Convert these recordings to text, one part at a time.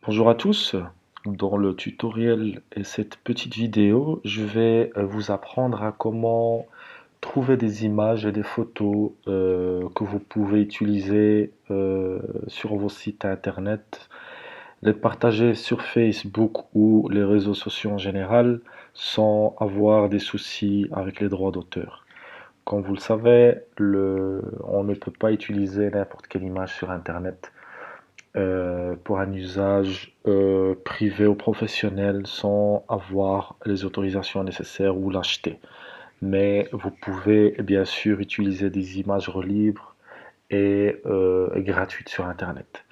Bonjour à tous. Dans le tutoriel et cette petite vidéo, je vais vous apprendre à comment trouver des images et des photos que vous pouvez utiliser sur vos sites internet, les partager sur Facebook ou les réseaux sociaux en général sans avoir des soucis avec les droits d'auteur. Comme vous le savez, on ne peut pas utiliser n'importe quelle image sur internet pour un usage privé ou professionnel sans avoir les autorisations nécessaires ou l'acheter. Mais vous pouvez bien sûr utiliser des images libres et gratuites sur Internet.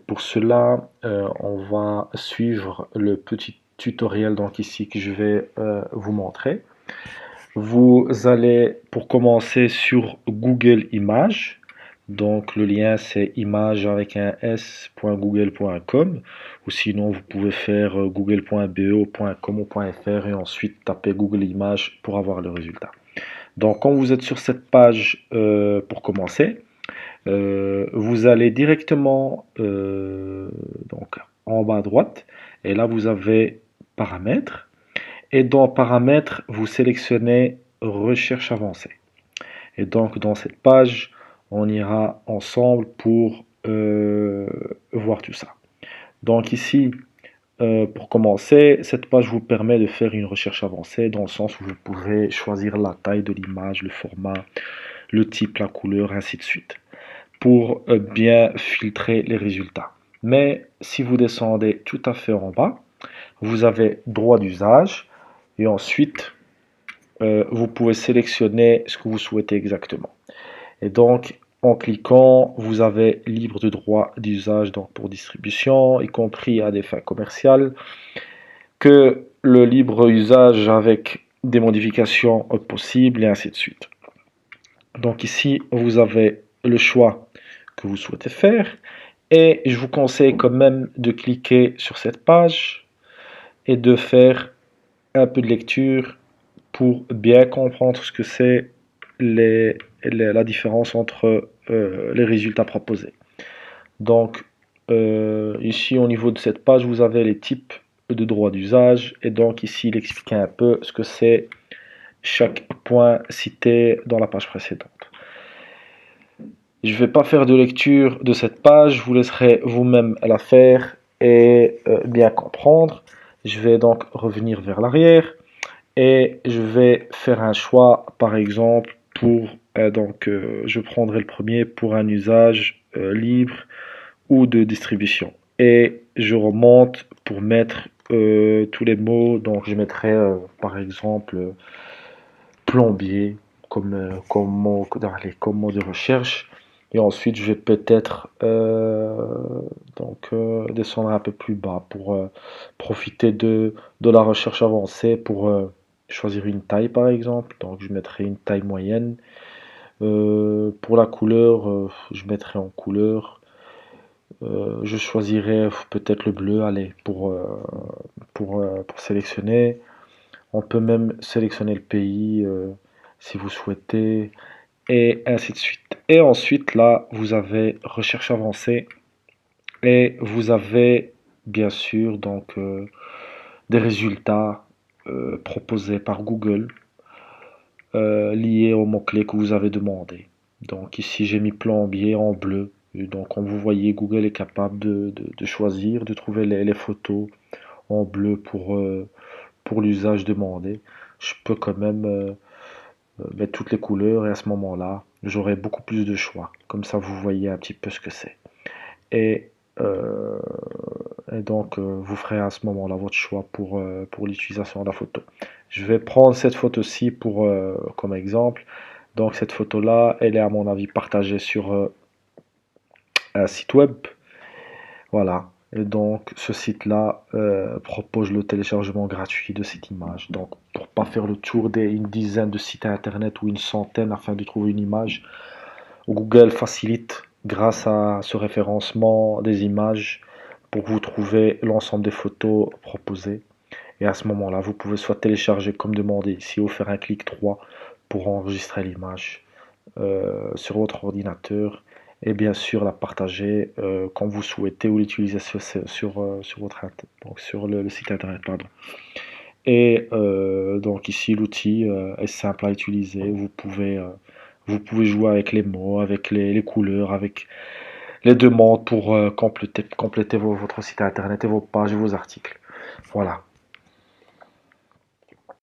Pour cela, on va suivre le petit tutoriel donc ici que je vais vous montrer. Vous allez pour commencer sur Google Images. Donc le lien c'est image avec un s.google.com ou sinon vous pouvez faire google.be, .com ou .fr et ensuite taper Google Images pour avoir le résultat. Donc quand vous êtes sur cette page pour commencer, vous allez directement donc en bas à droite et là vous avez paramètres et dans paramètres vous sélectionnez recherche avancée. Et donc dans cette page, on ira ensemble pour voir tout ça. Donc ici, pour commencer, cette page vous permet de faire une recherche avancée dans le sens où vous pourrez choisir la taille de l'image, le format, le type, la couleur, ainsi de suite, pour bien filtrer les résultats. Mais si vous descendez tout à fait en bas, vous avez droit d'usage et ensuite vous pouvez sélectionner ce que vous souhaitez exactement. Et donc, en cliquant, vous avez libre de droit d'usage donc pour distribution, y compris à des fins commerciales, que le libre usage avec des modifications possibles et ainsi de suite. Donc ici, vous avez le choix que vous souhaitez faire et je vous conseille quand même de cliquer sur cette page et de faire un peu de lecture pour bien comprendre ce que c'est la différence entre les résultats proposés. Donc, ici, au niveau de cette page, vous avez les types de droits d'usage. Et donc, ici, il explique un peu ce que c'est chaque point cité dans la page précédente. Je ne vais pas faire de lecture de cette page, je vous laisserai vous-même la faire et bien comprendre. Je vais donc revenir vers l'arrière et je vais faire un choix, par exemple, pour je prendrai le premier pour un usage libre ou de distribution. Et je remonte pour mettre tous les mots. Donc je mettrai par exemple plombier comme mot de recherche. Et ensuite je vais peut-être descendre un peu plus bas pour profiter de la recherche avancée pour choisir une taille par exemple. Donc je mettrai une taille moyenne. Pour la couleur, je mettrai en couleur. Je choisirais peut-être le bleu, allez, pour sélectionner. On peut même sélectionner le pays si vous souhaitez, et ainsi de suite. Et ensuite, là, vous avez recherche avancée, et vous avez bien sûr des résultats proposés par Google liés au mot-clé que vous avez demandé. Donc ici, j'ai mis plombier en bleu. Et donc, comme vous voyez, Google est capable de choisir, de trouver les photos en bleu pour l'usage demandé. Je peux quand même mettre toutes les couleurs et à ce moment-là, j'aurai beaucoup plus de choix. Comme ça, vous voyez un petit peu ce que c'est. Et, euh, vous ferez à ce moment-là votre choix pour l'utilisation de la photo. Je vais prendre cette photo-ci comme exemple. Donc cette photo-là, elle est à mon avis partagée sur un site web. Voilà. Et donc ce site-là propose le téléchargement gratuit de cette image. Donc pour pas faire le tour d'une dizaine de sites internet ou une centaine afin de trouver une image, Google facilite grâce à ce référencement des images pour vous trouver l'ensemble des photos proposées. Et à ce moment-là, vous pouvez soit télécharger comme demandé ici ou faire un clic droit pour enregistrer l'image sur votre ordinateur et bien sûr la partager quand vous souhaitez ou l'utiliser sur votre donc sur le site internet, pardon. Et donc ici l'outil est simple à utiliser. Vous pouvez jouer avec les mots, avec les couleurs, avec les demandes pour compléter votre site internet et vos pages et vos articles. Voilà.